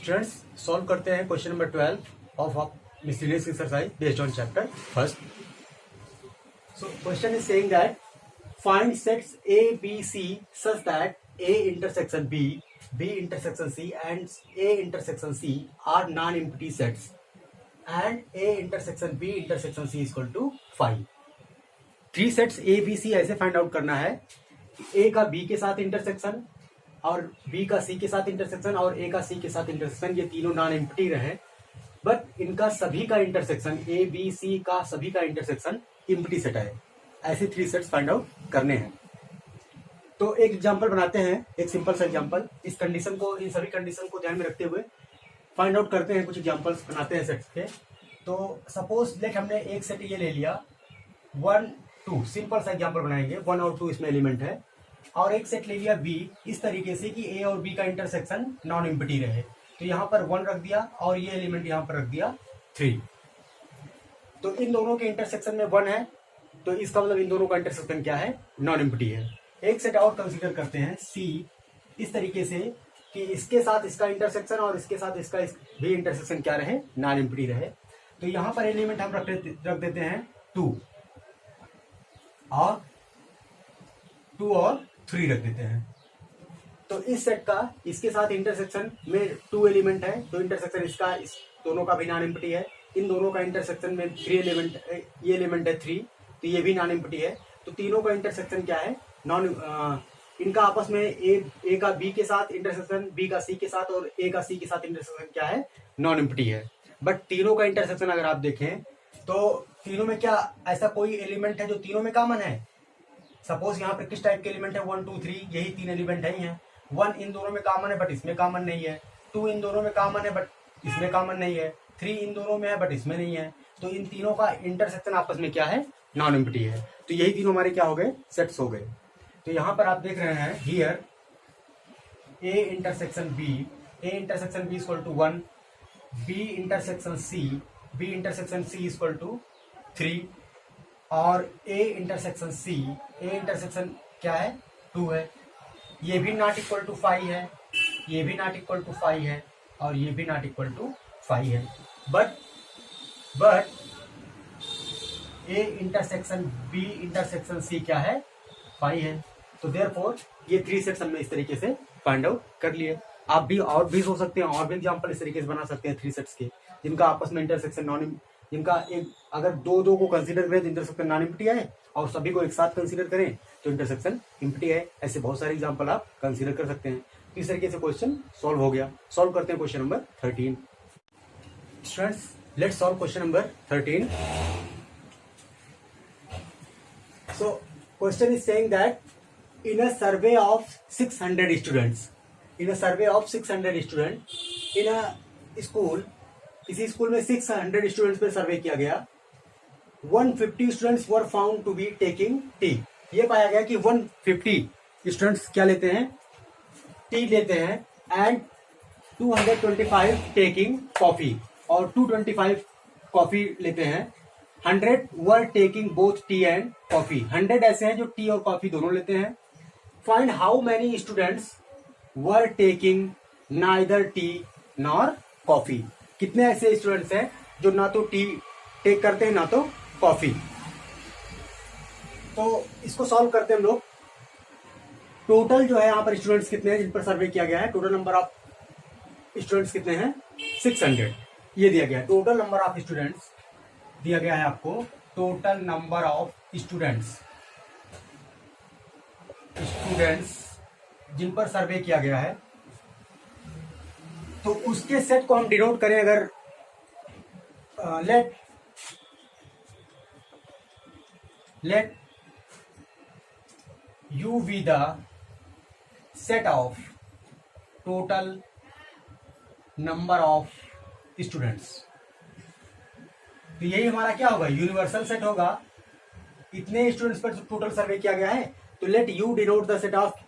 Students solve करते हैं question number 12 of miscellaneous exercise based on chapter first. So question is saying that find sets A, B, C such that A intersection B, B intersection C and A intersection C are non-empty sets and A intersection B intersection C is equal to 5. Three sets A, B, C ऐसे find out करना है A का B के साथ intersection और B का C के साथ इंटरसेक्शन और A का C के साथ इंटरसेक्शन, ये तीनों नॉन एम्प्टी रहे बट इनका सभी का इंटरसेक्शन A, B, C का सभी का इंटरसेक्शन एम्प्टी सेट है. ऐसे थ्री सेट्स फाइंड आउट करने हैं. तो एक एग्जांपल बनाते हैं, एक सिंपल सा एग्जांपल. इस कंडीशन को, इन सभी कंडीशन को ध्यान में रखते हुए फाइंड आउट करते हैं. कुछ एग्जांपल्स बनाते हैं सेट्स के. तो सपोज लेट हमने एक सेट ये ले लिया 1, 2, सिंपल सा एग्जांपल बनाएंगे. 1 और 2 इसमें एलिमेंट है और एक सेट ले लिया B इस तरीके से कि A और B का इंटरसेक्शन नॉन एम्प्टी रहे. तो यहाँ पर 1 रख दिया और ये एलिमेंट यहाँ पर रख दिया 3. तो इन दोनों के इंटरसेक्शन में 1 है तो इसका मतलब इन दोनों का इंटरसेक्शन क्या है, नॉन एम्प्टी है. एक सेट और कंसीडर करते हैं C इस तरीके से कि इसके साथ इसका इंटरसेक्शन और इसके साथ इसका भी इंटरसेक्शन क्या रहे, नॉन एम्प्टी रहे. तो यहाँ पर एलिमेंट हम रख देते हैं 2 और 3 रख देते हैं. तो इस सेट का इसके साथ इंटरसेक्शन में 2 एलिमेंट है तो इंटरसेक्शन इसका इस दोनों का भी नॉन एम्प्टी है. इन दोनों का इंटरसेक्शन में 3 एलिमेंट, ये एलिमेंट है 3 तो ये भी नॉन एम्प्टी है. तो तीनों का इंटरसेक्शन क्या है, इनका आपस में ए का बी के साथ इंटरसेक्शन, बी का सी के साथ और ए का सी के साथ इंटरसेक्शन क्या है, नॉन एम्प्टी है. बट तीनों का इंटरसेक्शन अगर आप देखें तो तीनों में क्या ऐसा कोई एलिमेंट है जो तीनों में कॉमन है. सपोज यहाँ पर किस टाइप के एलिमेंट है, 1, 2, 3, यही 3 एलिमेंट है. 1 इन दोनों में कॉमन है बट इसमें कॉमन नहीं है. 2 इन दोनों में कॉमन है बट इसमें कॉमन नहीं है. 3 इन दोनों में है बट इसमें नहीं है. तो इन तीनों का इंटरसेक्शन आपस में क्या है, नॉन एम्प्टी है. तो यही तीनों हमारे क्या हो गए, सेट्स हो गए. तो यहाँ पर आप देख रहे हैं here A intersection B, A intersection B equal to 1, B intersection C, B intersection C equal to 3 और A intersection C, A intersection क्या है, 2 है. ये भी नॉट इक्वल टू 5 है, ये भी नॉट इक्वल टू 5 है और ये भी नॉट इक्वल टू 5 है. But A intersection B intersection C क्या है, 5 है. तो देयरफॉर ये 3 सेट्स हमने इस तरीके से फाइंड आउट कर लिए. आप भी और भी हो सकते हैं, और भी एग्जांपल इस तरीके से बना सकते हैं 3 सेट्स के जिनका आपस में इंटरसेक्शन जिनका एक अगर दो को कंसीडर करें तो इंटरसेक्शन नॉन एम्प्टी है और सभी को एक साथ कंसीडर करें तो इंटरसेक्शन एम्प्टी है. ऐसे बहुत सारे एग्जांपल आप कंसीडर कर सकते हैं. इस तरीके से क्वेश्चन सॉल्व हो गया. सॉल्व करते हैं question number 13. Students let's solve question number 13. So question is saying that in a survey of 600 students, in a school, किसी स्कूल में 600 स्टूडेंट्स पे सर्वे किया गया. 150 students were found to be taking tea. ये पाया गया कि 150 स्टूडेंट्स क्या लेते हैं, टी लेते हैं एंड 225 टेकिंग कॉफी और 225 कॉफी लेते हैं. 100 were taking both T and coffee. 100 ऐसे हैं जो टी और कॉफी दोनों लेते हैं. Find how many students were taking neither T nor coffee. कितने ऐसे स्टूडेंट्स हैं जो ना तो टी टेक करते हैं ना तो कॉफी. तो इसको सॉल्व करते हैं हम लोग. टोटल जो है यहाँ पर स्टूडेंट्स कितने हैं जिन पर सर्वे किया गया है, टोटल नंबर ऑफ स्टूडेंट्स कितने हैं, 600. ये दिया गया है टोटल नंबर ऑफ स्टूडेंट्स, दिया गया है आपको टोटल नंबर ऑफ स्टूडेंट्स जिन पर सर्वे किया गया है. तो उसके सेट को हम डिनोट करें अगर let you B the set of total number of students. तो यही हमारा क्या होगा, यूनिवर्सल सेट होगा. इतने स्टूडेंट्स पर टोटल सर्वे किया गया है तो let you denote the set of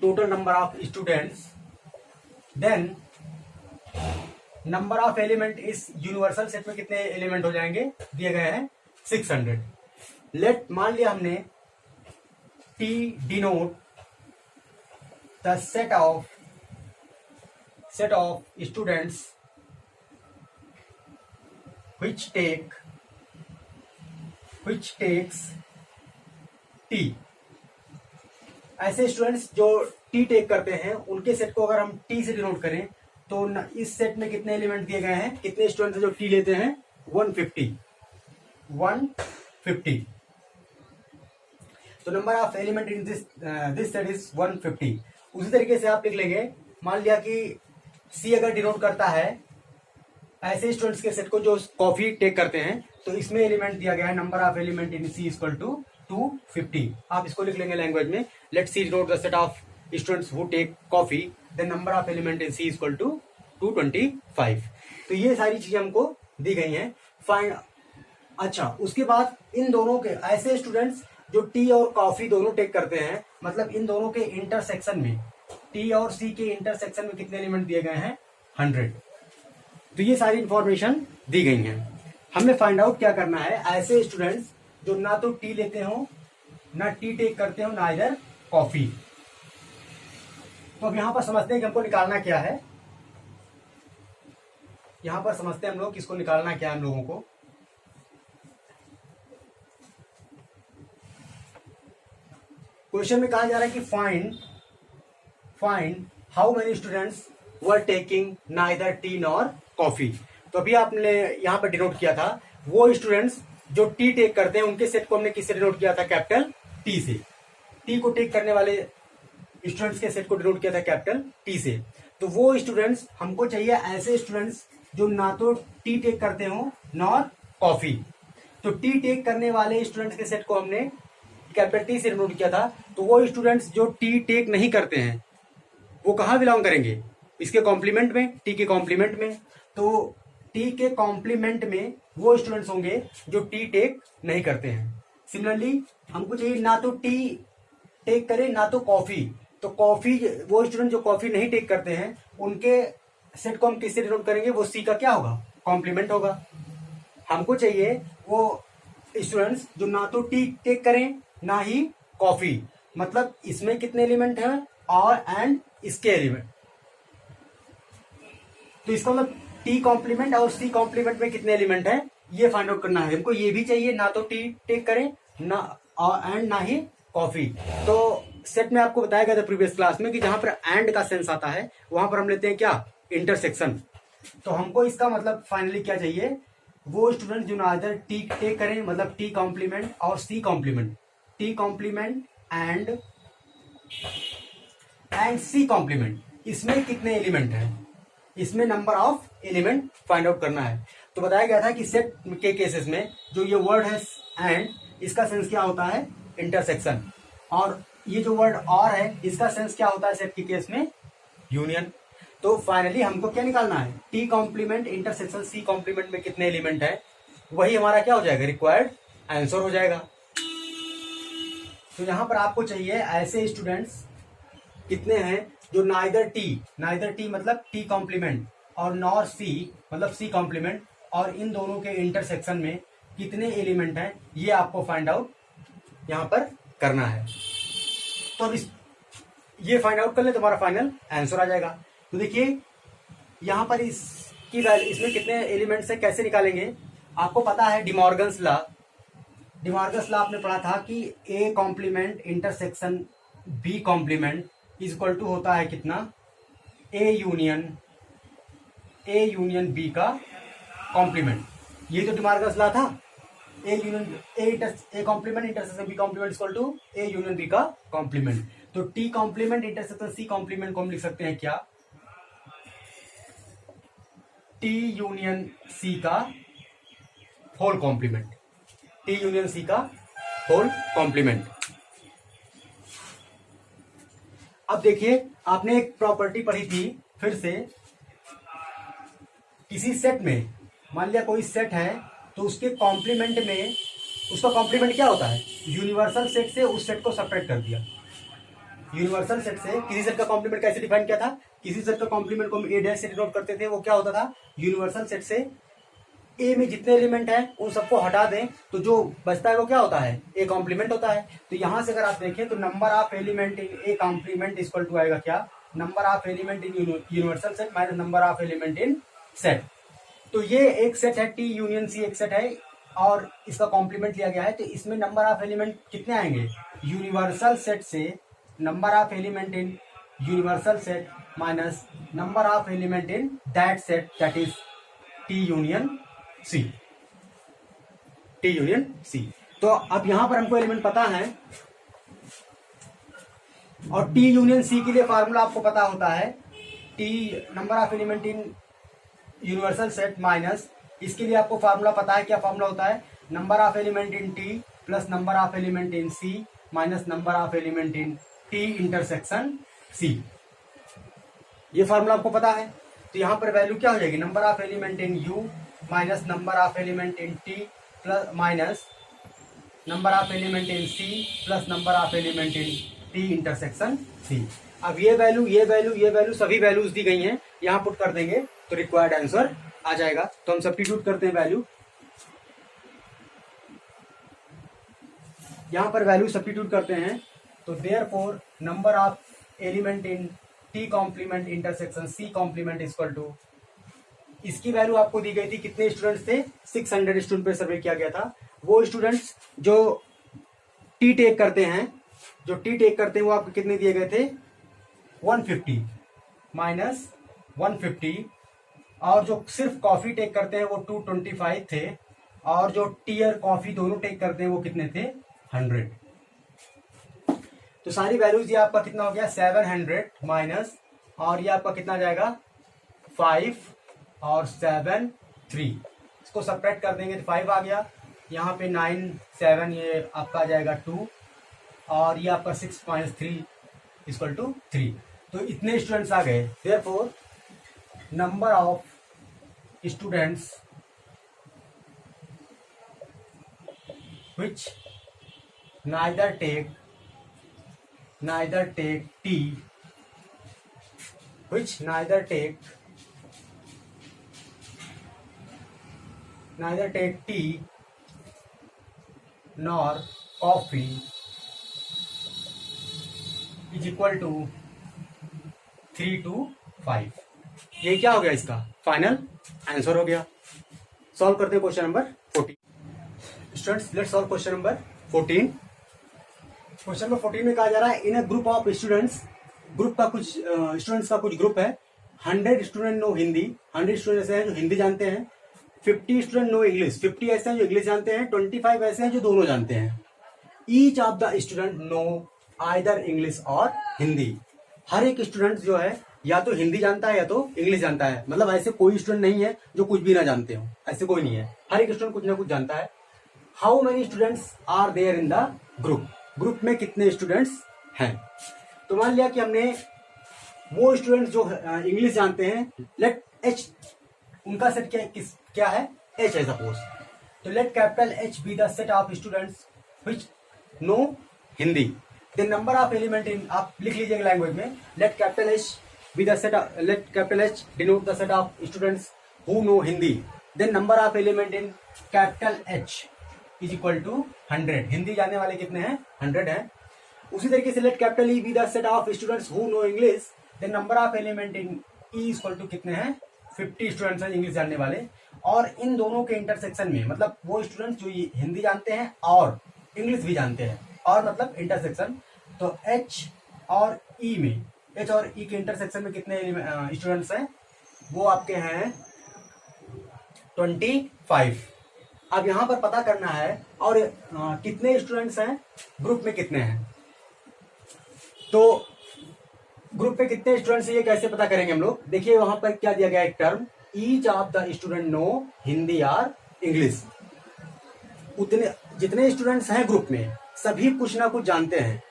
total number of students. Then number of element इस यूनिवर्सल सेट में कितने एलिमेंट हो जाएंगे, दिए गए हैं 600. लेट मान लिया हमने T denote the set of set of students which takes T। ऐसे स्टूडेंट्स जो टी टेक करते हैं उनके सेट को अगर हम टी से डिनोट करें तो इस सेट में कितने एलिमेंट दिए गए हैं, कितने स्टूडेंट्स जो टी लेते हैं 150। तो number of element in this set is 150। उसी तरीके से आप लिख लेंगे, मान लिया कि सी अगर डिनोट करता है ऐसे स्टूडेंट्स के सेट को जो कॉफी टेक करते हैं, तो इसमें एलिमेंट दिया गया है number of element in C equal to 250। आप इसको लिख लेंगे लैंग्वेज में, let C denote the set of students who take coffee, the number of element in C equal to 225। तो ये सारी चीजें हमको दी गई हैं। फाइंड, अच्छा उसके बाद इन दोनों के ऐसे स्टूडेंट्स जो टी और कॉफी दोनों टेक करते हैं, मतलब इन दोनों के इंटरसेक्शन में, टी और सी के इंटरसेक्शन में कितने एलिमेंट दिए गए हैं 100। तो ये सारी इंफॉर्मेशन दी गई हैं। हमें फाइंड आउट क्या करना है, ऐसे स्टूडेंट्स जो ना तो टी लेते हो, ना टी टेक करते हो, ना इधर कॉफी। तो अब यहां पर समझते हैं कि हमको निकालना क्या है। यहां पर समझते हैं हम लोग किसको निकालना क्या है हम लोगों को। क्वेश्चन में कहा जा रहा है कि find how many students were taking neither T nor coffee. तो अभी आपने यहां पर डिनोट किया था वो स्टूडेंट्स जो टी टेक करते हैं उनके सेट को हमने किससे डिनोट किया था, कैपिटल टी से। टी को टेक करने वाले स्टूडेंट्स के सेट को डिनोट किया था कैपिटल टी से। तो वो स्टूडेंट्स हमको चाहिए ऐसे स्टूडेंट्स जो ना तो टी टेक करते हो नॉर कॉफी। तो टी टेक करने वाले स्टूडेंट्स के सेट को हमने कैपिटल टी से डिनोट किया था। तो वो स्टूडेंट्स जो टी टेक नहीं करते हैं वो कहाँ बिलोंग करेंगे, इसके कॉम्प्लीमेंट में, टी के कॉम्प्लीमेंट में। तो टी के कॉम्प्लीमेंट में वो स्टूडेंट्स होंगे जो टी टेक नहीं करते हैं। सिमिलरली हमको चाहिए ना तो टी टेक करे ना तो कॉफी। तो कॉफी, वो स्टूडेंट जो कॉफी नहीं टेक करते हैं उनके सेट को हम किससे डिनोट करेंगे, वो सी का क्या होगा, कॉम्प्लीमेंट होगा। हमको चाहिए वो स्टूडेंट्स जो ना तो टी टेक करें ना ही कॉफी, मतलब इसमें कितने एलिमेंट हैं और एंड इसके एलिमेंट। तो इसका मतलब टी कॉम्प्लीमेंट और सी कॉम्प्लीमेंट में कितने एलिमेंट हैं ये फाइंड आउट करना है हमको। ये भी चाहिए ना तो टी टेक करें ना एंड ना ही कॉफी। तो सेट में आपको बताया गया था प्रीवियस क्लास में कि जहां पर एंड का सेंस आता है वहां पर हम लेते हैं क्या, इंटरसेक्शन। तो हमको इसका मतलब फाइनली क्या चाहिए, वो स्टूडेंट जो ना इधर टी टेक करें, मतलब टी कॉम्प्लीमेंट और C complement, T complement and C complement, इसमें कितने एलिमेंट हैं, इसमें number of element find out करना है। तो बताया गया था कि सेट के केसेस में जो ये वर्ड है एंड, इसका सेंस क्या होता है, इंटरसेक्शन। और ये जो वर्ड और है इसका सेंस क्या होता है सेट के केस में, यूनियन। तो फाइनली हमको क्या निकालना है, T complement intersection C complement में कितने एलिमेंट है, वही हमारा क्या हो जाएगा, रिक्वायर्ड आंसर हो जाएगा। तो यहां पर आपको चाहिए ऐसे स्टूडेंट्स कितने हैं जो नाइदर टी मतलब टी कॉम्प्लीमेंट और नॉर सी मतलब सी कॉम्प्लीमेंट, और इन दोनों के इंटरसेक्शन में कितने एलिमेंट हैं ये आपको फाइंड आउट यहां पर करना है। तो अब ये फाइंड आउट कर ले तो हमारा फाइनल आंसर आ जाएगा। तो देखिए यहां पर इसमें कितने एलिमेंट्स है, कैसे निकालेंगे। आपको पता है डिमॉर्गन्स लॉ आपने पढ़ा था कि A complement intersection B complement is equal to होता है कितना, ए यूनियन बी का कॉम्प्लीमेंट। ये तो डिमॉर्गन्स लॉ था, A complement intersection B complement equal to A union B का कॉम्प्लीमेंट। तो T complement intersection C complement को हम लिख सकते हैं क्या, टी यूनियन सी का whole complement, T union C का होल कॉम्प्लीमेंट। अब देखिए आपने एक प्रॉपर्टी पढ़ी थी फिर से, किसी सेट में मान लिया कोई सेट है तो उसके कॉम्प्लीमेंट में, उसका कॉम्प्लीमेंट क्या होता है, यूनिवर्सल सेट से उस सेट को सेपरेट कर दिया। यूनिवर्सल सेट से किसी सेट का कॉम्प्लीमेंट कैसे डिफाइन किया था, किसी सेट का कॉम्प्लीमेंट को हम ए डैश से डिनोट करते थे, वो क्या होता था, यूनिवर्सल सेट से ए में जितने एलिमेंट हैं उन सबको हटा दें तो जो बचता है वो क्या होता है, ए कॉम्प्लीमेंट होता है। तो यहां से अगर आप देखें तो number of element in A complement equal to आएगा क्या, number of element in universal set minus number of element in set. तो ये एक सेट है, टी यूनियन सी एक सेट है और इसका कॉम्प्लीमेंट लिया गया है, तो इसमें नंबर ऑफ एलिमेंट कितने आएंगे, यूनिवर्सल सेट से number of element in universal set minus number of element in that set, that is T union C, T union C. तो अब यहां पर हमको एलिमेंट पता है और टी यूनियन सी के लिए फार्मूला आपको पता होता है, T number of element in universal set minus, इसके लिए आपको फार्मूला पता है, क्या फार्मूला होता है, number of element in T plus number of element in C minus number of element in T intersection C. ये फार्मूला आपको पता है। तो यहां पर वैल्यू क्या हो जाएगी, number of element in U minus number of element in T plus minus number of element in C plus number of element in T intersection C. अब ये वैल्यू ये वैल्यू ये वैल्यू सभी वैल्यूज दी गई हैं, यहां पुट कर देंगे तो रिक्वायर्ड आंसर आ जाएगा। तो हम सब्स्टिट्यूट करते हैं वैल्यू, यहां पर वैल्यू सब्स्टिट्यूट करते हैं, तो therefore number of element in T complement intersection C complement equal to, इसकी वैल्यू आपको दी गई थी, कितने स्टूडेंट्स थे, 600 स्टूडेंट पे सर्वे किया गया था। वो स्टूडेंट्स जो टी टेक करते हैं, जो टी टेक करते हैं वो आपको कितने दिए गए थे, 150 माइनस 150, और जो सिर्फ कॉफी टेक करते हैं वो 225 थे, और जो टी और कॉफी दोनों टेक करते हैं वो कितने थे, 100। तो सारी वैल्यूज ये आपका कितना हो गया, 700 माइनस, और ये आपका कितना जाएगा 5 और 7 3, इसको सब्ट्रैक्ट कर देंगे तो 5 आ गया, यहाँ पे 9 7 ये आपका आ जाएगा 2, और ये आपका 6 माइनस 3 इक्वल टू 3। तो इतने स्टूडेंट्स आ गए। Therefore number of students which neither take tea, which neither take tea nor coffee is equal to 3 to 5। ये क्या हो गया, इसका फाइनल आंसर हो गया। सॉल्व करते हैं question number 14। Students let's solve question number 14। Question number 14 में कहा जा रहा है, in a group of students, group का कुछ स्टूडेंट्स का कुछ ग्रुप है, 100 स्टूडेंट नो हिंदी, 100 स्टूडेंट ऐसे हैं जो हिंदी जानते हैं, 50 स्टूडेंट नो इंग्लिश, 50 ऐसे हैं जो इंग्लिश जानते हैं, 25 ऐसे हैं जो दोनों जानते हैं। Each of the student know either English और हिंदी, हर एक स्टूडेंट जो है या तो हिंदी जानता है या तो इंग्लिश जानता है, मतलब ऐसे कोई स्टूडेंट नहीं है जो कुछ भी ना जानते हो, ऐसे कोई नहीं है, हर एक स्टूडेंट कुछ ना कुछ जानता है। How many students are there in the group, group में कितने स्टूडेंट्स हैं। तो मान लिया कि हमने वो स्टूडेंट्स जो इंग्लिश जानते हैं, लेट एच, उनका सेट क्या है, एच है सपोज, तो let capital H be the set of students which know Hindi, then number of element in, आप लिख लीजिएगा लैंग्वेज में, let capital H be the set, let capital H denote the set of students who know Hindi, then number of element in capital H is equal to 100, Hindi जानने वाले कितने हैं, 100 हैं। उसी तरीके से let capital E be the set of students who know English, then number of element in E is equal to कितने हैं, 50 स्टूडेंट्स हैं इंग्लिश जानने वाले, और इन दोनों के इंटरसेक्शन में, मतलब वो स्टूडेंट्स जो हिंदी जानते हैं और इंग्लिश भी जानते हैं, और मतलब इंटरसेक्शन, तो एच और ई में, एच और ई के इंटरसेक्शन में कितने स्टूडेंट्स हैं, वो आपके हैं 25। अब यहां पर पता करना है और कितने स्टूडेंट्स हैं, ग्रुप में कितने हैं, तो ग्रुप में कितने स्टूडेंट्स हैं ये कैसे पता करेंगे हम लोग, देखिए वहां पर क्या दिया गया, एक term, each of the student know Hindi और इंग्लिश, उतने जितने स्टूडेंट्स हैं ग्रुप में सभी कुछ ना कुछ जानते हैं,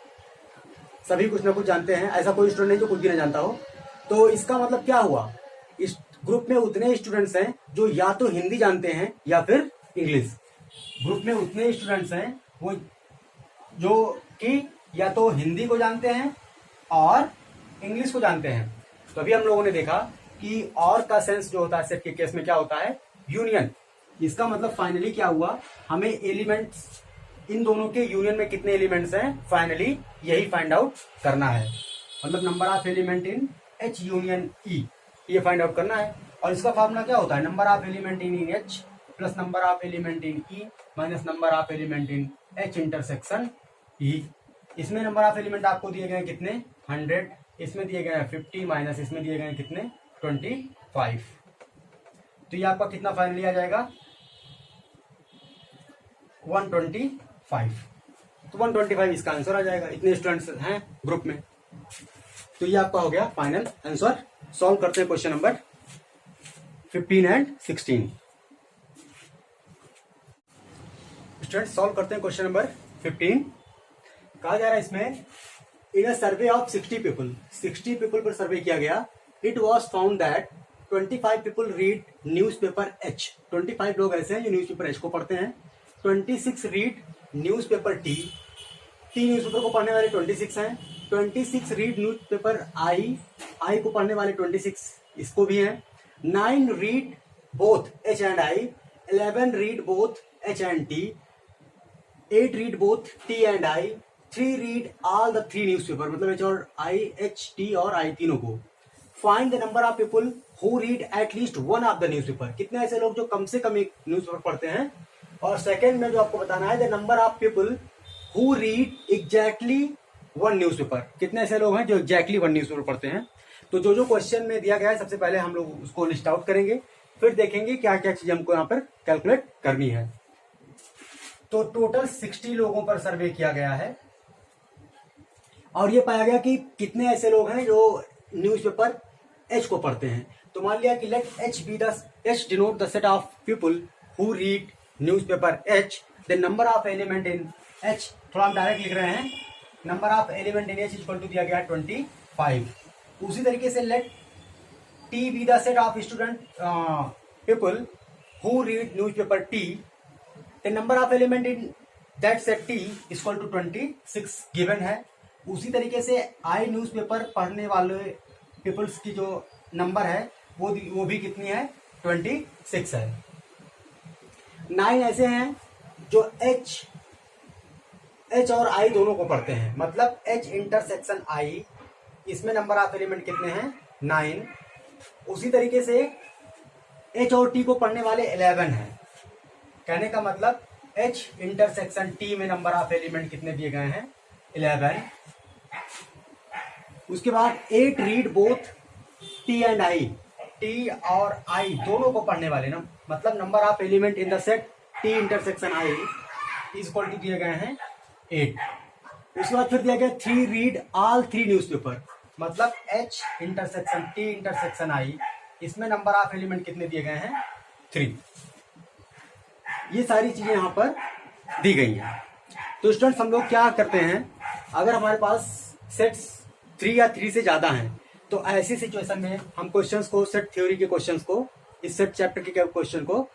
सभी कुछ ना कुछ जानते हैं, ऐसा कोई स्टूडेंट नहीं जो कुछ भी ना जानता हो। तो इसका मतलब क्या हुआ, इस ग्रुप में उतने स्टूडेंट्स हैं जो या तो हिंदी जानते हैं या फिर इंग्लिश, ग्रुप में उतने स्टूडेंट्स हैं वो जो कि या तो हिंदी को जानते हैं और इंग्लिश को जानते हैं। तो अभी हम लोगों ने देखा कि और का सेंस जो होता है सेट के केस में क्या होता है, यूनियन। इसका मतलब फाइनली क्या हुआ, हमें एलिमेंट्स, इन दोनों के यूनियन में कितने एलिमेंट्स हैं, फाइनली यही फाइंड आउट करना है। मतलब number of element in H union E, ये फाइंड आउट करना है। और इसका फॉर्मूला क्या होता है, number of element in H plus number of element in E minus number of element in H intersection E. इसमें नंबर ऑफ एलिमेंट आपको दिए गए हैं कितने, 100, इसमें दिए गए हैं 50 माइनस इसमें दिए गए हैं कितने, 25। तो ये आपका कितना फाइनली आ जाएगा, 125। तो 125 इसका आंसर आ जाएगा। इतने स्टूडेंट्स हैं ग्रुप में, तो ये आपका हो गया फाइनल आंसर। सॉल्व करते हैं question number 15 and 16। Students solve करते हैं क्वेश्चन नंबर 15। कहा जा रहा है इसमें, इन अ सर्वे ऑफ 60 पीपल पर सर्वे किया गया, it was found that 25 people read news paper H. 25 लोग ऐसे हैं जो न्यूज पेपर एच को पढ़ते हैं। 26 read news paper T news paper को पढ़ने वाले 26 हैं। 26 रीड न्यूज पेपर आई को पढ़ने वाले 26 इसको भी हैं। 9 read both H and I, 11 read both H and T, 8 read both T and I, 3 read all the 3 news paper, मतलब एच और आई, एच टी और आई तीनों को। Find the number of people who read at least one of the news paper, कितने ऐसे लोग जो कम से कम एक न्यूज पेपर पढ़ते हैं। और सेकेंड में जो आपको बताना है, the number of people who read exactly one news paper, कितने ऐसे लोग हैं जो एग्जैक्टली वन न्यूज पेपर पढ़ते हैं। तो जो क्वेश्चन में दिया गया है, सबसे पहले हम लोग उसको लिस्ट आउट करेंगे, फिर देखेंगे क्या क्या चीजें हमको यहाँ पर कैलकुलेट करनी है। तो टोटल 60 लोगों पर सर्वे किया गया है और ये पाया गया कि कितने ऐसे लोग हैं जो न्यूज़पेपर एच को पढ़ते हैं। तो मान लिया कि let H denote the set of people who read newspaper H, the number of element in H, थोड़ा हम डायरेक्ट लिख रहे हैं, number of element in H equal to दिया गया 25। उसी तरीके से let T be the set of student people who read newspaper T, the number of element in that set T equal to 26 given है। उसी तरीके से आई न्यूज़पेपर पढ़ने वाले पीपल्स की जो नंबर है वो भी कितनी है, 26 है। 9 ऐसे हैं जो एच और आई दोनों को पढ़ते हैं, मतलब एच इंटरसेक्शन आई, इसमें नंबर ऑफ एलिमेंट कितने हैं, 9। उसी तरीके से एच और टी को पढ़ने वाले 11 हैं। कहने का मतलब एच इंटरसेक्शन टी में नंबर ऑफ एलिमेंट कितने दिए गए हैं, 11। उसके बाद 8 read both T and I, T और आई दोनों को पढ़ने वाले ना, मतलब number of element in the set T intersection I is equal to दिए गए हैं 8। उसके बाद फिर दिया गया 3 रीड ऑल 3 न्यूज़पेपर, मतलब एच इंटरसेक्शन टी इंटरसेक्शन आई, इसमें नंबर ऑफ एलिमेंट कितने दिए गए हैं, 3। ये सारी चीजें यहां पर दी गई हैं। तो स्टूडेंट्स हम लोग क्या करते हैं, अगर हमारे पास सेट्स 3 या 3 से ज्यादा हैं तो ऐसी सिचुएशन में हम क्वेश्चंस को, सेट थ्योरी के क्वेश्चंस को, इस सेट चैप्टर के क्वेश्चन को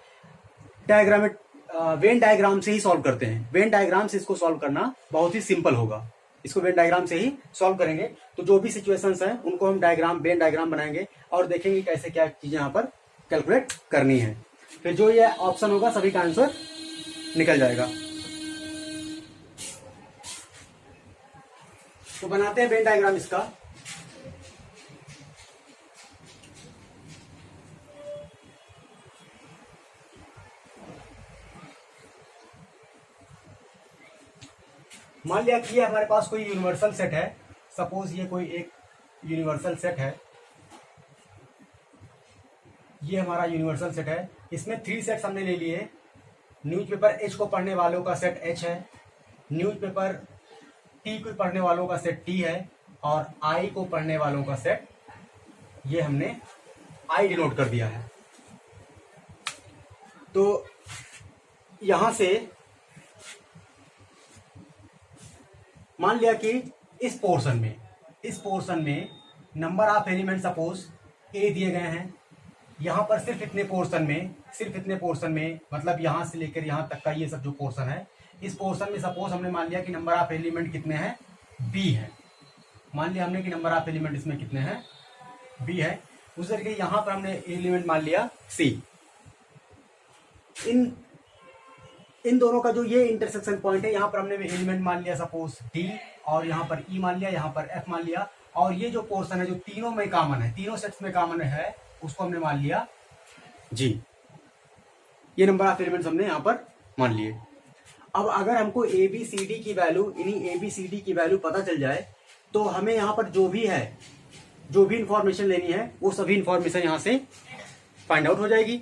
वेन डायग्राम से ही सॉल्व करते हैं। वेन डायग्राम से इसको सॉल्व करना बहुत ही सिंपल होगा, इसको वेन डायग्राम से ही सॉल्व करेंगे। तो जो भी सिचुएशंस हैं उनको हम वेन डायग्राम बनाएंगे और देखेंगे कैसे क्या चीजें यहाँ पर कैलकुलेट करनी है। फिर जो ये ऑप्शन होगा सभी का आंसर निकल जाएगा। तो बनाते हैं वेन डायग्राम इसका। मान लिया कि ये हमारे पास कोई यूनिवर्सल सेट है, सपोज ये कोई एक यूनिवर्सल सेट है, ये हमारा यूनिवर्सल सेट है। इसमें 3 सेट्स हमने ले लिए। न्यूज़पेपर एच को पढ़ने वालों का सेट एच है, न्यूज़पेपर टी को पढ़ने वालों का सेट टी है, और आई को पढ़ने वालों का सेट, ये हमने आई डिनोट कर दिया है। तो यहां से मान लिया कि इस पोर्शन में नंबर ऑफ एलिमेंट सपोज ए दिए गए हैं। यहां पर सिर्फ इतने पोर्शन में मतलब यहां से लेकर यहां तक का ये सब जो पोर्शन है, इस पोर्शन में सपोज हमने मान लिया कि नंबर ऑफ एलिमेंट कितने हैं, बी है। मान लिया हमने कि नंबर ऑफ एलिमेंट इसमें कितने हैं, बी है। उस तरीके यहां पर हमने एलिमेंट मान लिया सी। इन दोनों का जो ये इंटरसेक्शन पॉइंट है, यहाँ पर हमने एलिमेंट मान लिया सपोज डी, और यहाँ पर ई मान लिया, यहाँ पर एफ मान लिया, और ये जो पोर्शन है जो तीनों में कॉमन है, तीनों सेट्स में कॉमन है, उसको हमने मान लिया जी। ये नंबर ऑफ एलिमेंट्स हमने यहाँ पर मान लिए। अब अगर हमको ए बी सी डी की वैल्यू, इन्हीं ए बी सी डी की वैल्यू पता चल जाए तो हमें यहाँ पर जो भी है, जो भी इंफॉर्मेशन लेनी है वो सभी इंफॉर्मेशन यहाँ से फाइंड आउट हो जाएगी।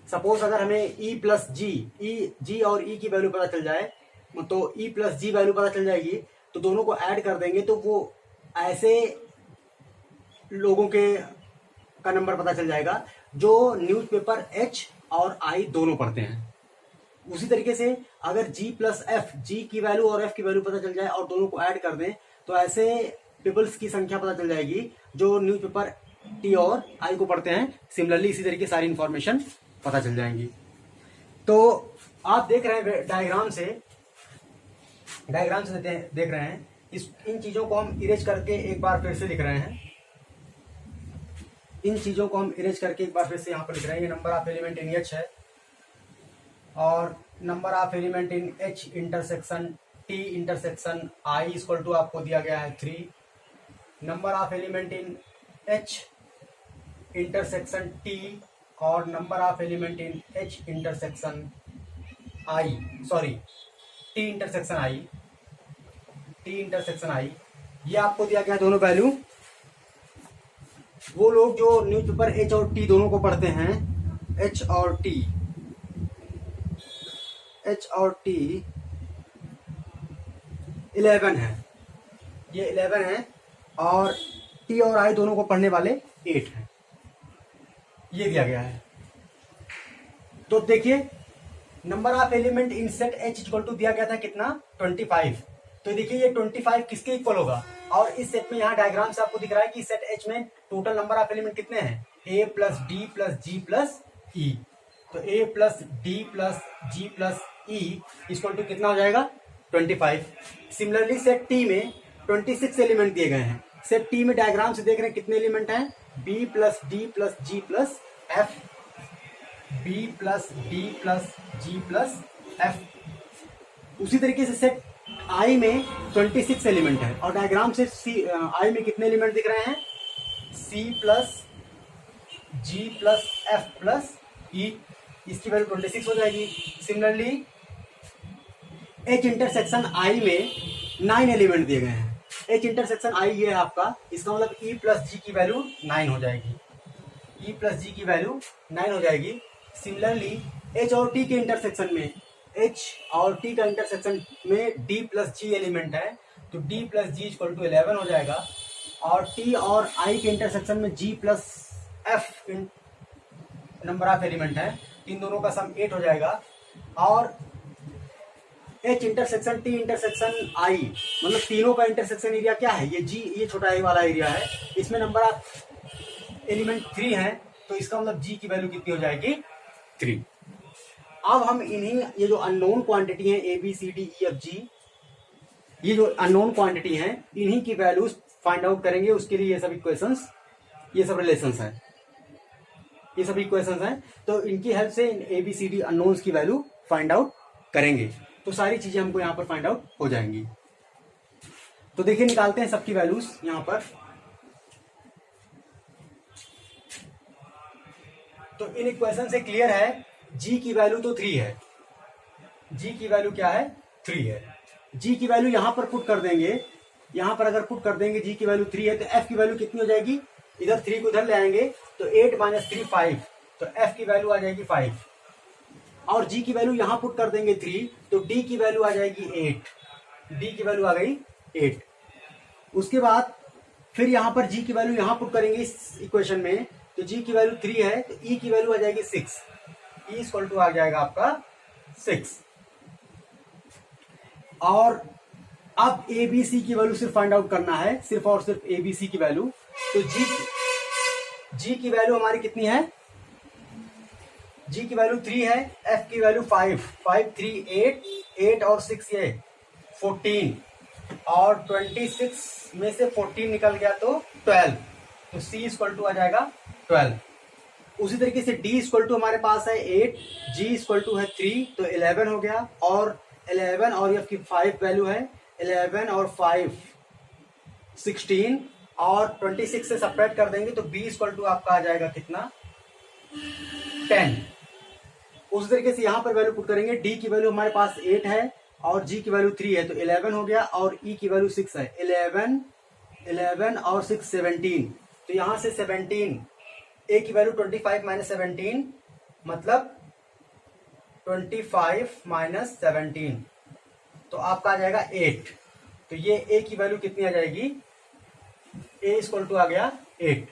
सपोज अगर हमें ई प्लस जी और ई की वैल्यू पता चल जाए तो ई प्लस जी वैल्यू पता चल जाएगी, तो दोनों को ऐड कर देंगे तो वो ऐसे लोगों के का नंबर पता चल जाएगा जो न्यूज़पेपर एच और आई दोनों पढ़ते हैं। उसी तरीके से अगर जी प्लस एफ, जी की वैल्यू और एफ की वैल्यू पता चल जाए और दोनों को ऐड कर दें तो ऐसे पीपल्स की संख्या पता चल जाएगी जो न्यूज़पेपर टी और आई को पढ़ते हैं। सिमिलरली इसी तरीके सारी इंफॉर्मेशन पता चल जाएंगी। तो आप देख रहे हैं डायग्राम से देख रहे हैं, इन चीजों को हम इरेज करके एक बार फिर से लिख रहे हैं। इन चीजों को हम इरेज करके एक बार फिर से यहाँ पर लिख रहे हैं। ये number of element in H है और number of element in H intersection T intersection I equal to आपको दिया गया है 3। Number of element in H intersection T और number of element in H intersection I, sorry T intersection I, ये आपको दिया गया दोनों वैल्यू। वो लोग जो न्यूज़पेपर एच और टी दोनों को पढ़ते हैं, एच और टी 11 है, ये 11 है और टी और आई दोनों को पढ़ने वाले 8 हैं, ये दिया गया है। तो देखिए number of element in set H equal to दिया गया था कितना 25। तो देखिए ये 25 किसके इक्वल होगा, और इस सेट में यहाँ डायग्राम से आपको दिख रहा है कि सेट एच में टोटल नंबर ऑफ एलिमेंट कितने हैं, A plus D plus G plus E. तो A plus D plus G plus E equal to कितना हो जाएगा 25। सिमिलरली सेट टी में 26 एलिमेंट दिए गए हैं। सेट टी में डायग्राम से देख रहे हैं कितने एलिमेंट हैं, B plus D plus G plus F, B plus D plus G plus F. उसी तरीके से सेट आई में 26 एलिमेंट है और डायग्राम से आई में कितने एलिमेंट दिख रहे हैं, C plus G plus F plus ई, इसकी वैल्यू 26 हो जाएगी। सिमिलरली एच इंटरसेक्शन आई में 9 एलिमेंट दिए गए हैं। एच इंटरसेक्शन आई ये है आपका, इसका मतलब ई प्लस जी की वैल्यू 9 हो जाएगी, ई प्लस जी की वैल्यू 9 हो जाएगी। सिमिलरली एच और टी के इंटरसेक्शन में, एच और टी का इंटरसेक्शन में डी प्लस जी एलिमेंट है, तो D plus G equal to 11 हो जाएगा। और टी और आई के इंटरसेक्शन में G plus F number of element है, इन दोनों का सम 8 हो जाएगा। और H intersection T intersection I, मतलब तीनों का इंटरसेक्शन एरिया क्या है, ये जी, ये छोटा ए वाला एरिया है, इसमें नंबर ऑफ एलिमेंट 3 है, तो इसका मतलब जी की वैल्यू कितनी हो जाएगी 3। अब हम इन्हीं ये जो अननोन क्वांटिटी है A B C D E F G, ये जो अननोन क्वांटिटी है इन्हीं की वैल्यूज फाइंड आउट करेंगे। उसके लिए ये सब इक्वेशंस, ये सब रिलेशंस हैं, ये सब इक्वेशंस हैं, तो इनकी हेल्प से A B C D unknowns की वैल्यू फाइंड आउट करेंगे। तो सारी चीजें हमको यहाँ पर फाइंड आउट हो जाएंगी। तो देखिए निकालते हैं सबकी वैल्यूज यहाँ पर। तो इन इक्वेशन से क्लियर है जी की वैल्यू तो 3 है, जी की वैल्यू क्या है 3 है। जी की वैल्यू यहां पर पुट कर देंगे, यहां पर अगर पुट कर देंगे जी की वैल्यू 3 है तो एफ की वैल्यू कितनी हो जाएगी, इधर 3 को इधर ले आएंगे तो 8 माइनस 3 5, तो एफ की वैल्यू आ जाएगी 5। और जी की वैल्यू यहां पुट कर देंगे 3, तो डी की वैल्यू आ जाएगी 8, डी की वैल्यू आ गई 8। उसके बाद फिर यहां पर जी की वैल्यू यहां पुट करेंगे इस इक्वेशन में, तो जी की वैल्यू 3 है तो ई की वैल्यू आ जाएगी 6, ई इक्वल टू आ जाएगा आपका 6। और अब ए बी सी की वैल्यू सिर्फ फाइंड आउट करना है, सिर्फ और सिर्फ ए बी सी की वैल्यू। तो जी की वैल्यू हमारी कितनी है, जी की वैल्यू 3 है, एफ की वैल्यू 5, 5 3 8, 8 और 6 ये 14, और 26 में से 14 निकल गया तो 12, तो सी इक्वल टू आ जाएगा 12। उसी तरीके से डी इक्वल टू हमारे पास है 8, जी इक्वल टू है 3, तो 11 हो गया। और 11 और एफ की 5 वैल्यू है, 11 और 5 16, और 26 से सपरेट कर देंगे तो b इक्वल टू आपका आ जाएगा कितना 10। उस तरीके से यहां पर वैल्यू पुट करेंगे। d की वैल्यू हमारे पास 8 है और g की वैल्यू 3 है तो 11 हो गया और e की वैल्यू 6 है। 11 और 6 17। तो यहां से 17 a की वैल्यू 25 माइनस 17 मतलब 25 माइनस 17 तो आपका आ जाएगा 8। तो ये a की वैल्यू कितनी आ जाएगी a इक्वल टू आ गया 8।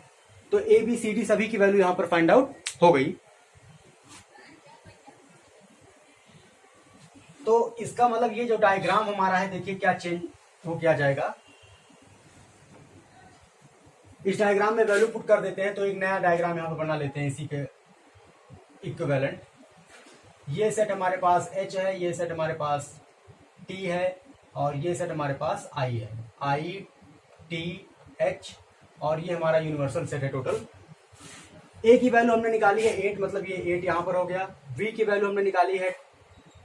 तो a b c d सभी की वैल्यू यहां पर फाइंड आउट हो गई। तो इसका मतलब ये जो डायग्राम हमारा है देखिए क्या चेंज हो किया जाएगा। इस डायग्राम में वैल्यू पुट कर देते हैं तो एक नया डायग्राम यहां पर बना लेते हैं इसी के इक्विवेलेंट। ये सेट हमारे पास H है, ये सेट हमारे पास T है और ये सेट हमारे पास I है, I T H और ये हमारा यूनिवर्सल सेट है टोटल। A की वैल्यू हमने निकाली है 8 मतलब ये 8 यहां पर हो गया। V की वैल्यू हमने निकाली है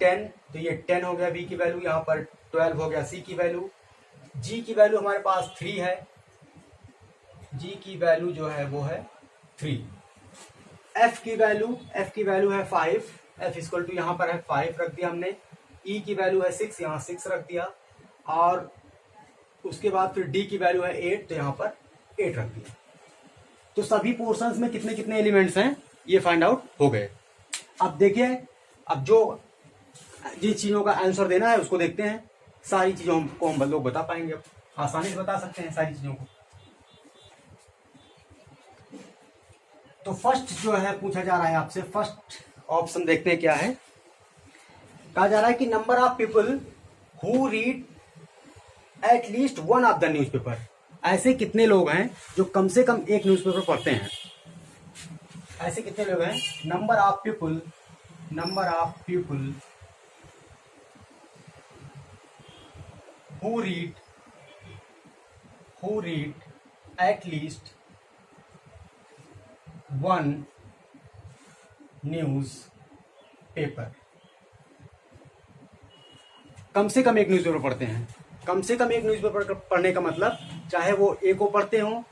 10 तो ये 10 हो गया V की वैल्यू, यहां पर 12 हो गया C की वैल्यू। G की वैल्यू हमारे पास 3 है, G की वैल्यू जो है वो है 3। F की वैल्यू है 5, F इक्वल टू यहाँ पर है 5 रख दिया हमने। E की वैल्यू है 6, यहाँ 6 रख दिया और उसके बाद फिर D की वैल्यू है 8 तो यहाँ पर 8 रख दिया। तो सभी पोर्शंस में कितने कितने एलिमेंट्स हैं ये फाइंड आउट हो गए। अब देखिए, अब जो जिन चीजों का आंसर देना है उसको देखते हैं। सारी चीजों को हम लोग बता पाएंगे, अब आसानी से बता सकते हैं सारी चीजों को। तो फर्स्ट जो है पूछा जा रहा है आपसे, फर्स्ट ऑप्शन देखते हैं क्या है। कहा जा रहा है कि number of people who read at least one of the newspaper. ऐसे कितने लोग हैं जो कम से कम एक न्यूज़पेपर पढ़ते हैं। ऐसे कितने लोग हैं, number of people who read at least one newspaper. कम से कम एक न्यूज़पेपर पढ़ते हैं। कम से कम एक न्यूज़पेपर पढ़ने का मतलब चाहे वो ए को पढ़ते हो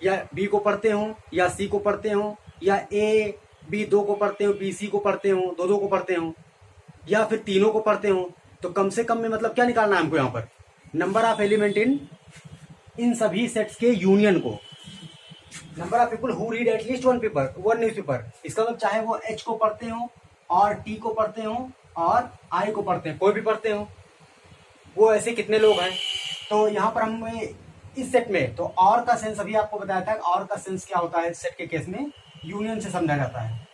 या बी को पढ़ते हो या सी को पढ़ते हो या ए बी दो को पढ़ते हो, बी सी को पढ़ते हो, दो को पढ़ते हो या फिर तीनों को पढ़ते हो। तो कम से कम में मतलब क्या निकालना है हमको यहाँ पर, नंबर ऑफ एलिमेंट इन सभी सेट्स के यूनियन को। Number of people who read at least one newspaper, इसका मतलब चाहे वो एच को पढ़ते हो और टी को पढ़ते हो और आई को पढ़ते हैं, कोई भी पढ़ते हो, वो ऐसे कितने लोग हैं। तो यहाँ पर हम इस सेट में तो और का सेंस अभी आपको बताया था, और का सेंस क्या होता है सेट के केस में, यूनियन से समझा जाता है।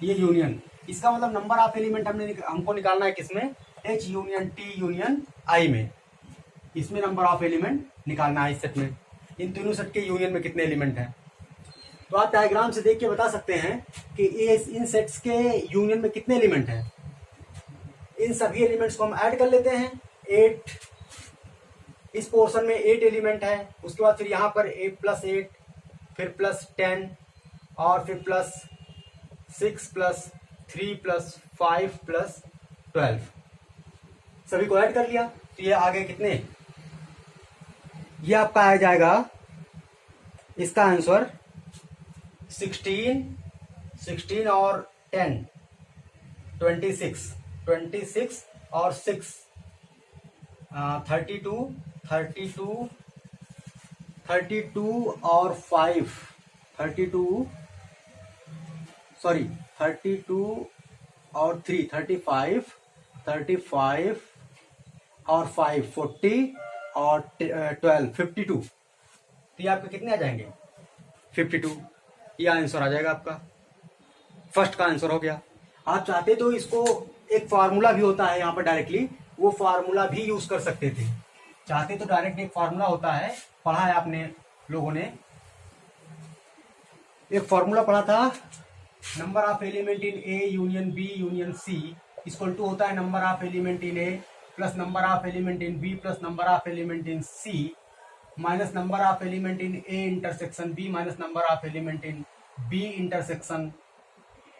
ये यूनियन, इसका मतलब नंबर ऑफ एलिमेंट हमको निकालना है किसमें, एच यूनियन टी यूनियन आई में। इसमें नंबर ऑफ एलिमेंट निकालना है इस सेट में। इन तीनों सेट के यूनियन में कितने एलिमेंट हैं। तो आप डायग्राम से देख के बता सकते हैं कि इन सेट्स के यूनियन में कितने एलिमेंट हैं। इन सभी एलिमेंट्स को हम ऐड कर लेते हैं। 8, इस पोर्शन में 8 एलिमेंट है। उसके बाद फिर यहाँ पर 8+8 फिर +10 और फिर +6 +3 +5 +12 सभी को ऐड कर लिया। तो ये आ गए कितने, ये आपका आ जाएगा इसका आंसर 16 और 10 26 और 6 32 और 5 32 और 3 35 और 5 40 और 12 52। तो ये आपके कितने आ जाएंगे 52। ये आंसर आ जाएगा आपका, फर्स्ट का आंसर हो गया। आप चाहते तो इसको एक फार्मूला भी होता है यहाँ पर डायरेक्टली, वो फार्मूला भी यूज कर सकते थे। चाहते तो डायरेक्ट एक फार्मूला होता है, पढ़ा है आपने लोगों ने, एक फार्मूला पढ़ा था, number of element in A union B union C equal to होता है number of element in A plus number of element in B plus number of element in C minus number of element in A intersection B minus number of element in B intersection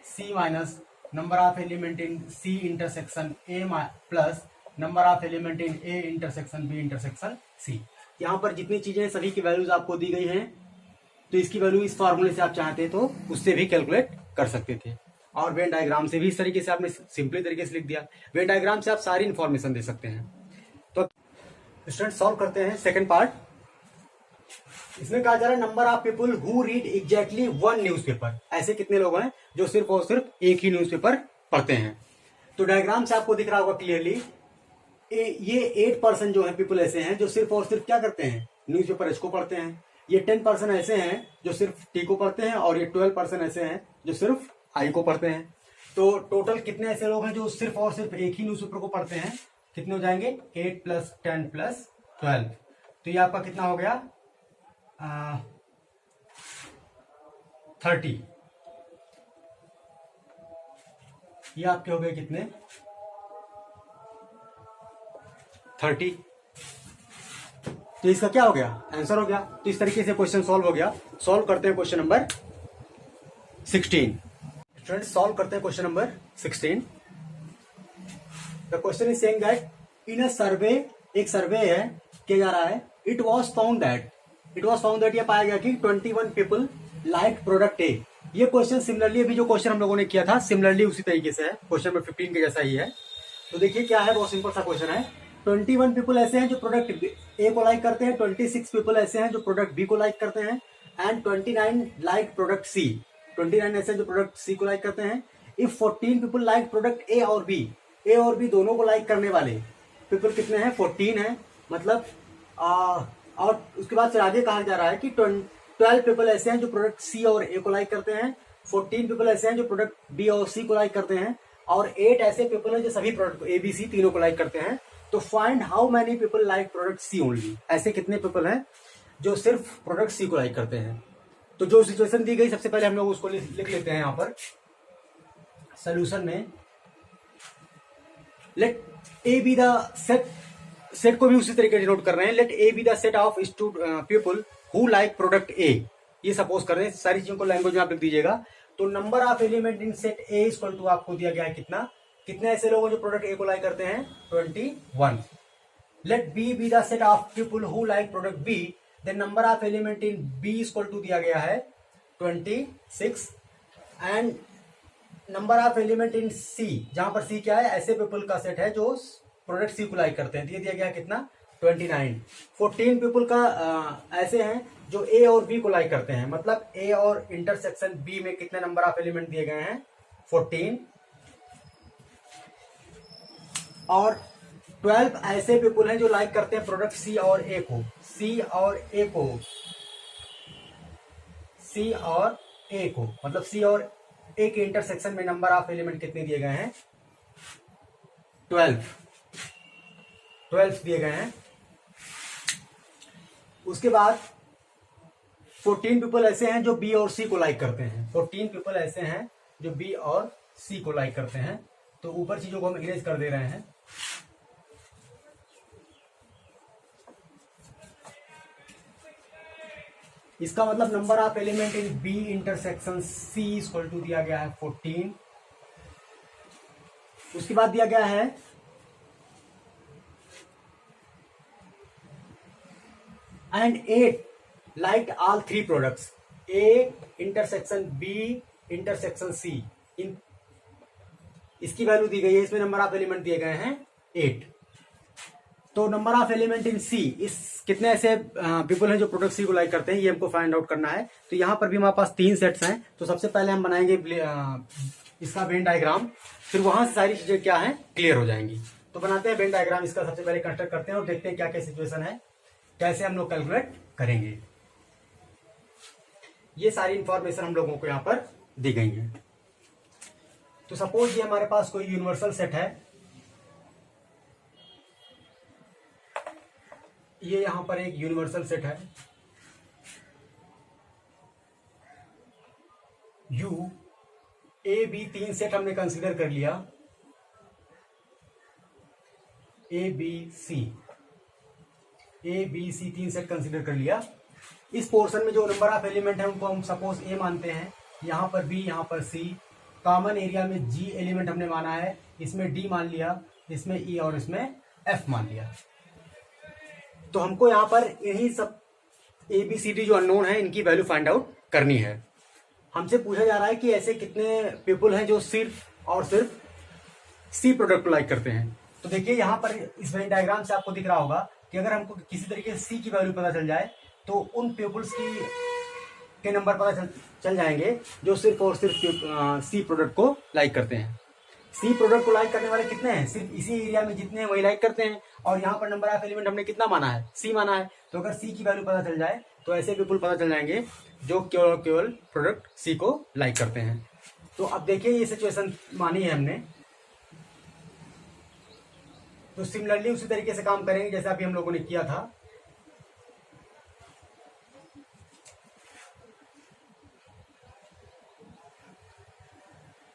C minus number of element in C intersection A plus number of element in A intersection B intersection C. यहाँ पर जितनी चीजें हैं सभी की values आपको दी गई हैं, तो इसकी वैल्यू इस फॉर्मूले से आप चाहते तो उससे भी कैलकुलेट कर सकते थे, और वेन डायग्राम से भी इस तरीके से आपने सिंपली तरीके से लिख दिया। वेन डायग्राम से आप सारी इंफॉर्मेशन दे सकते हैं। तो स्टूडेंट सॉल्व करते हैं सेकंड पार्ट। इसमें कहा जा रहा है number of people who read exactly one newspaper. ऐसे कितने लोग हैं जो सिर्फ और सिर्फ एक ही न्यूज़पेपर पढ़ते हैं। तो डायग्राम से आपको दिख रहा होगा क्लियरली, ये 8% जो है पीपल ऐसे हैं जो सिर्फ और सिर्फ क्या करते हैं, न्यूज़पेपर इसको पढ़ते हैं। ये 10% ऐसे हैं जो सिर्फ टी को पढ़ते हैं, और ये 12% ऐसे हैं जो सिर्फ आई को पढ़ते हैं। तो टोटल कितने ऐसे लोग हैं जो सिर्फ और सिर्फ एक ही न्यूज़पेपर को पढ़ते हैं? कितने हो जाएंगे? 8 + 10 + 12। तो ये आपका कितना हो गया? 30। ये आपके हो गए कितने? 30। तो इसका क्या हो गया? आंसर हो गया। तो इस तरीके से क्वेश्चन सॉल्व हो गया। सॉल्व करते हैं क्वेश्चन नंबर 16। स्टूडेंट्स सॉल्व करते हैं question number 16। The question is saying that in a survey, एक सर्वे है किया जा रहा है। इट वाज फाउंड दैट ये पाया गया कि 21 पीपल लाइक प्रोडक्ट ए। ये क्वेश्चन सिमिलरली अभी जो क्वेश्चन हम लोगों ने किया था सिमिलरली उसी तरीके से है, क्वेश्चन नंबर 15 के जैसा ही है। तो देखिए क्या है, बहुत सिंपल सा क्वेश्चन है। 21 पीपल ऐसे हैं जो प्रोडक्ट ए को लाइक करते हैं, 26 पीपल ऐसे हैं जो प्रोडक्ट बी को लाइक करते हैं, एंड 29 लाइक प्रोडक्ट सी। 29 ऐसे हैं जो प्रोडक्ट सी को लाइक करते हैं। इफ 14 पीपल लाइक प्रोडक्ट ए और बी, ए और बी दोनों को लाइक करने वाले पीपल कितने हैं? 14 है। मतलब और उसके बाद फिर आगे कहा जा रहा है कि 12 पीपल ऐसे हैं जो प्रोडक्ट सी और ए को लाइक करते हैं, 14 पीपल ऐसे हैं जो प्रोडक्ट बी और सी को लाइक करते हैं, और 8 ऐसे पीपल हैं जो सभी प्रोडक्ट ए बी सी तीनों को लाइक करते हैं। तो find how many people like product C only. ऐसे कितने पीपल हैं जो सिर्फ प्रोडक्ट सी को लाइक करते हैं। तो जो सिचुएशन दी गई सबसे पहले हम लोग उसको लिख लेते हैं यहाँ पर सोल्यूशन में। Let A be the set को भी उसी तरीके से नोट कर रहे हैं। Let A be the set of people who like product A. ये सपोज कर रहे हैं, सारी चीजों को लैंग्वेज में आप लिख दीजिएगा। तो number of element in set A equal to आपको दिया गया है कितना, कितने ऐसे लोग हैं जो प्रोडक्ट ए को लाइक करते हैं? 21। Let B be the set of people who like product B, then number of element in B equal to दिया गया है 26, and number of element in C, जहां पर सी क्या है, ऐसे पीपल का सेट है जो प्रोडक्ट सी को लाइक करते हैं। ये दिया गया कितना? 29। 14 पीपल का ऐसे हैं जो ए और बी को लाइक करते हैं। मतलब ए और इंटरसेक्शन बी में कितने नंबर ऑफ एलिमेंट दिए गए हैं? 14। और 12 ऐसे पीपल हैं जो लाइक करते हैं प्रोडक्ट सी और ए को। सी और ए को मतलब सी और ए के इंटरसेक्शन में नंबर ऑफ एलिमेंट कितने दिए गए हैं? 12 दिए गए हैं। उसके बाद 14 पीपल ऐसे हैं जो बी और सी को लाइक करते हैं। 14 पीपल ऐसे हैं जो बी और सी को लाइक करते हैं। तो ऊपर चीजों को हम इरेज कर दे रहे हैं। इसका मतलब number of element in B intersection C equal to दिया गया है 14। उसके बाद दिया गया है and 8 like all 3 products, A intersection B intersection C. इन इसकी वैल्यू दी गई है, इसमें नंबर ऑफ एलिमेंट दिए गए हैं 8। तो नंबर ऑफ एलिमेंट इन सी, इस कितने ऐसे पीपल हैं जो प्रोडक्ट सी को लाइक करते हैं, ये हमको फाइंड आउट करना है। तो यहां पर भी हमारे पास 3 सेट्स हैं। तो सबसे पहले हम बनाएंगे इसका वेन डायग्राम, फिर वहां से सारी चीजें क्या है क्लियर हो जाएंगी। तो बनाते हैं वेन डायग्राम, इसका सबसे पहले कंस्ट्रक्ट करते हैं और देखते हैं क्या क्या सिचुएशन है, कैसे हम लोग कैलकुलेट करेंगे। ये सारी इंफॉर्मेशन हम लोगों को यहां पर दी गई है। तो सपोज ये हमारे पास कोई यूनिवर्सल सेट है। ये यहां पर एक यूनिवर्सल सेट है यू ए बी, 3 सेट हमने कंसीडर कर लिया, A B C 3 set consider कर लिया। इस पोर्शन में जो नंबर ऑफ एलिमेंट है उनको हम सपोज ए मानते हैं, यहां पर बी, यहां पर सी। कॉमन एरिया में जी एलिमेंट हमने माना है, इसमें डी मान लिया, इसमें ई और इसमें एफ मान लिया। तो हमको यहाँ पर यही सब ABCD जो अननोन है इनकी वैल्यू फाइंड आउट करनी है। हमसे पूछा जा रहा है कि ऐसे कितने पीपल हैं जो सिर्फ और सिर्फ सी प्रोडक्ट को लाइक करते हैं। तो देखिए यहाँ पर इस वेन डायग्राम से आपको दिख रहा होगा कि अगर हमको किसी तरीके से सी की वैल्यू पता चल जाए तो उन पीपल्स के नंबर पता चल जाएंगे जो सिर्फ और सिर्फ सी प्रोडक्ट को लाइक करते हैं। सी प्रोडक्ट को लाइक करने वाले कितने हैं, सिर्फ इसी एरिया में जितने हैं वही लाइक करते हैं। और यहाँ पर नंबर ऑफ एलिमेंट हमने कितना माना है, सी माना है। तो अगर सी की वैल्यू पता चल जाए तो ऐसे पीपल पता चल जाएंगे जो केवल प्रोडक्ट सी को लाइक करते हैं। तो अब देखिए ये सिचुएशन मानी है हमने, तो सिमिलरली उसी तरीके से काम करेंगे जैसा अभी हम लोगों ने किया था।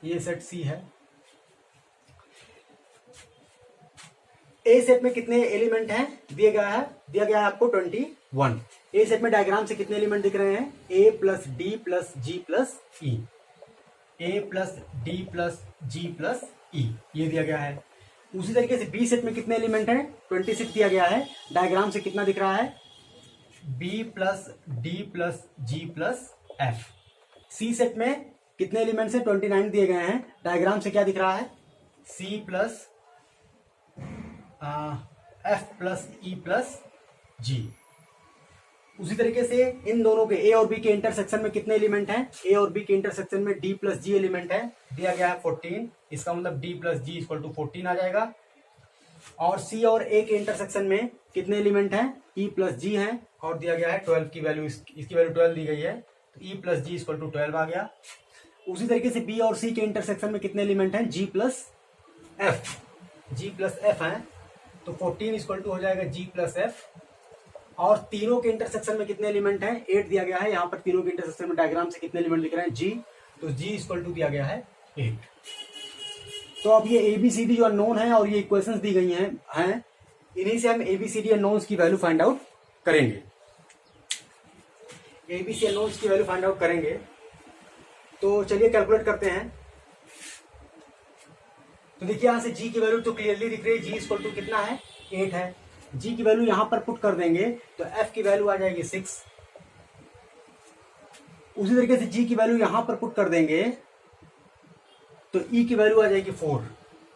ये सेट सी है। ए सेट में कितने एलिमेंट हैं दिया गया है आपको 21। ए सेट में डायग्राम से कितने एलिमेंट दिख रहे हैं, A plus D plus G plus E, A plus D plus G plus ई, ये दिया गया है। उसी तरीके से बी सेट में कितने एलिमेंट हैं, 26 दिया गया है। डायग्राम से कितना दिख रहा है, B plus D plus G plus F. सी सेट में कितने एलिमेंट्स हैं, 29 दिए गए हैं। डायग्राम से क्या दिख रहा है, C plus F plus E plus G. उसी तरीके से इन दोनों के ए और बी के इंटरसेक्शन में कितने एलिमेंट हैं, ए और बी के इंटरसेक्शन में डी प्लस जी एलिमेंट है, दिया गया है 14। इसका मतलब D plus G equal to 14 आ जाएगा। और सी और ए के इंटरसेक्शन में कितने एलिमेंट हैं, ई प्लस जी है और दिया गया है 12 की वैल्यू, इसकी वैल्यू 12 दी गई है, तो E plus G equal to 12 आ गया। उसी तरीके से बी और सी के इंटरसेक्शन में कितने एलिमेंट हैं, जी प्लस एफ है, तो 14 इक्वल टू हो जाएगा जी प्लस एफ। और तीनों के इंटरसेक्शन में कितने एलिमेंट हैं, 8 दिया गया है। यहाँ पर तीनों के इंटरसेक्शन में डायग्राम से कितने एलिमेंट दिख रहे हैं, जी, तो जी इक्वल टू दिया गया है 8। तो अब ये ABCD जो अननोन है और ये इक्वेशंस दी गई हैं इन्हीं से हम ABCD अननोन्स की वैल्यू फाइंड आउट करेंगे। ABC अननोन्स की वैल्यू फाइंड आउट करेंगे, तो चलिए कैलकुलेट करते हैं। तो देखिए यहां से जी की वैल्यू तो क्लियरली दिख रही है, जी इक्वल टू कितना है, 8 है। जी की वैल्यू यहां पर पुट कर देंगे तो एफ की वैल्यू आ जाएगी 6। उसी तरीके से जी की वैल्यू यहां पर पुट कर देंगे तो ई की वैल्यू आ जाएगी 4,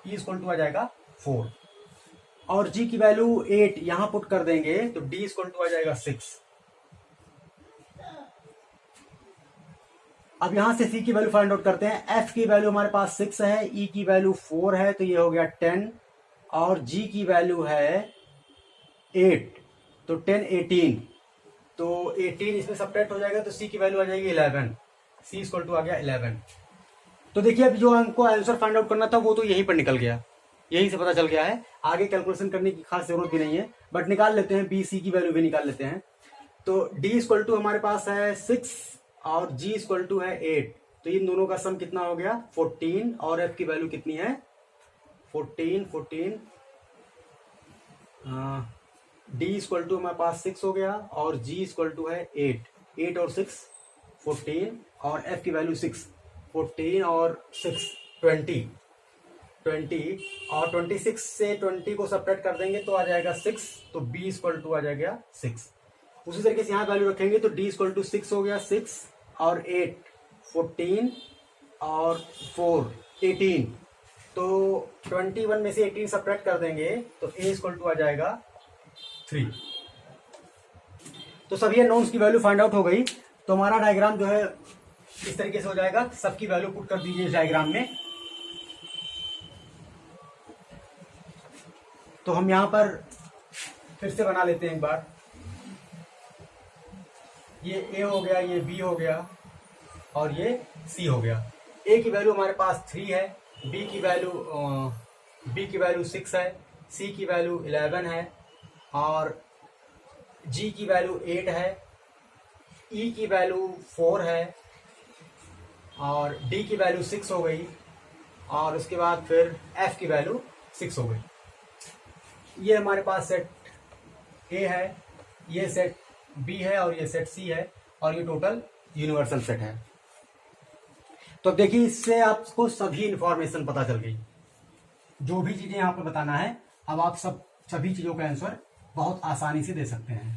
ई इक्वल टू आ जाएगा 4। और जी की वैल्यू 8 यहां पुट कर देंगे तो डी इक्वल टू आ जाएगा 6। अब यहां से सी की वैल्यू फाइंड आउट करते हैं। एफ की वैल्यू हमारे पास 6 है, ई की वैल्यू 4 है, तो ये हो गया 10। और जी की वैल्यू है 8, तो 10 18, तो 18 इसमें सब्ट्रैक्ट हो जाएगा तो सी की वैल्यू आ जाएगी 11, सी इक्वल टू आ गया 11। तो देखिए अब जो हमको आंसर फाइंड आउट करना था वो तो यहीं पर निकल गया, यहीं से पता चल गया है, आगे कैलकुलेशन करने की खास जरूरत भी नहीं है, बट निकाल लेते हैं, बी सी की वैल्यू भी निकाल लेते हैं। तो डी इक्वल टू हमारे पास है 6 और जी इक्वल टू है 8, तो इन दोनों का सम कितना हो गया 14। और एफ की वैल्यू कितनी है 14, डी इक्वल टू हमारे पास 6 हो गया और जी इक्वल टू है 8 और 6 14 और एफ की वैल्यू 6, 14 और 6 20 और 26 से 20 को सब्ट्रैक्ट कर देंगे तो आ जाएगा 6, तो बी इक्वल टू आ जाएगा 6। उसी तरीके से यहाँ वैल्यू रखेंगे तो डी इक्वल टू 6 हो गया, 6 और 8 14 और 4 18, तो 21 में से 18 सब्ट्रैक्ट कर देंगे तो ए इक्वल टू आ जाएगा 3। तो सभी नोन्स की वैल्यू फाइंड आउट हो गई। तो हमारा डायग्राम जो है इस तरीके से हो जाएगा, सबकी वैल्यू पुट कर दीजिए इस डायग्राम में। तो हम यहां पर फिर से बना लेते हैं एक बार, ये ए हो गया, ये बी हो गया और ये सी हो गया। ए की वैल्यू हमारे पास 3 है, बी की वैल्यू 6 है, सी की वैल्यू 11 है और जी की वैल्यू 8 है, ई की वैल्यू 4 है और डी की वैल्यू 6 हो गई और उसके बाद फिर एफ की वैल्यू 6 हो गई। ये हमारे पास सेट ए है, ये सेट बी है और ये सेट सी है और ये टोटल यूनिवर्सल सेट है। तो अब देखिए इससे आपको सभी इंफॉर्मेशन पता चल गई, जो भी चीजें यहाँ पर बताना है अब आप सभी चीजों का आंसर बहुत आसानी से दे सकते हैं।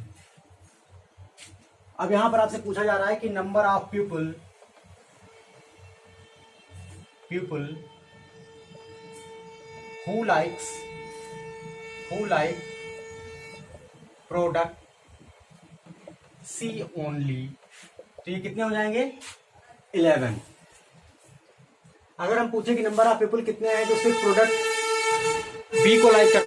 अब यहां पर आपसे पूछा जा रहा है कि number of people who like product C only, तो ये कितने हो जाएंगे 11। अगर हम पूछे कि नंबर ऑफ पीपल कितने हैं जो सिर्फ प्रोडक्ट बी को लाइक कर,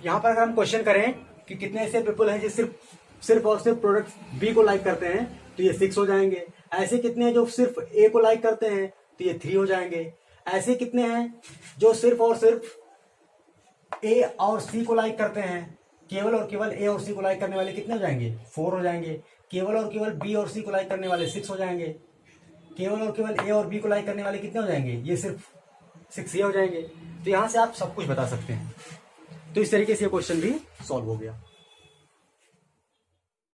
यहां पर अगर हम क्वेश्चन करें कि कितने ऐसे पीपल हैं जो सिर्फ और सिर्फ प्रोडक्ट बी को लाइक करते हैं, तो ये 6 हो जाएंगे। ऐसे कितने हैं जो सिर्फ ए को लाइक करते हैं, तो ये 3 हो जाएंगे। ऐसे कितने हैं जो सिर्फ और सिर्फ ए और सी को लाइक करते हैं, केवल और केवल ए और सी को लाइक करने वाले कितने हो जाएंगे 4 हो जाएंगे। केवल और केवल बी और सी को लाइक करने वाले 6 हो जाएंगे। केवल और केवल ए और बी को लाइक करने वाले कितने हो जाएंगे, ये सिर्फ 6 ही हो जाएंगे। तो यहां से आप सब कुछ बता सकते हैं। तो इस तरीके से ये क्वेश्चन भी सॉल्व हो गया।